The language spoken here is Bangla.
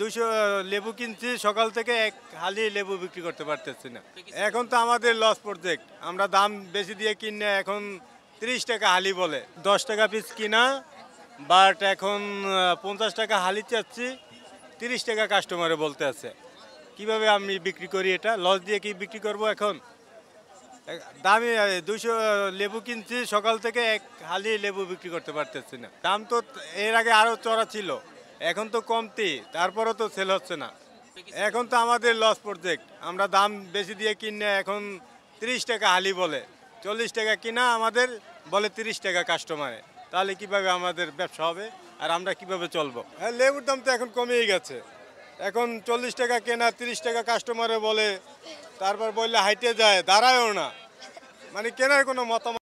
200 লেবু কিনছি, সকাল থেকে এক হালি লেবু বিক্রি করতে পারতেছি না। এখন তো আমাদের লস প্রজেক্ট, আমরা দাম বেশি দিয়ে কিনে এখন 30 টাকা হালি বলে, 10 টাকা পিস কিনা, বাট এখন 50 টাকা হালি চাচ্ছি, 30 টাকা কাস্টমারে বলতে আছে। কিভাবে আমি বিক্রি করি, এটা লস দিয়ে কি বিক্রি করব এখন? দামি 200 লেবু কিনছি, সকাল থেকে এক হালি লেবু বিক্রি করতে পারতেছি না। দাম তো এর আগে আরো চড়া ছিল, এখন তো কমতি, তারপরও তো সেল হচ্ছে না। এখন তো আমাদের লস প্রজেক্ট, আমরা দাম বেশি দিয়ে কিনে এখন 30 টাকা হালি বলে, 40 টাকা কিনা আমাদের বলে 30 টাকা কাস্টমারে। তাহলে কিভাবে আমাদের ব্যবসা হবে আর আমরা কিভাবে চলবো? হ্যাঁ, লেবুর দাম তো এখন কমেই গেছে, এখন 40 টাকা কেনা, 30 টাকা কাস্টমারে বলে, তারপর বললে হাইটে যায়, দাঁড়ায়ও না, মানে কেনার কোনো মতামত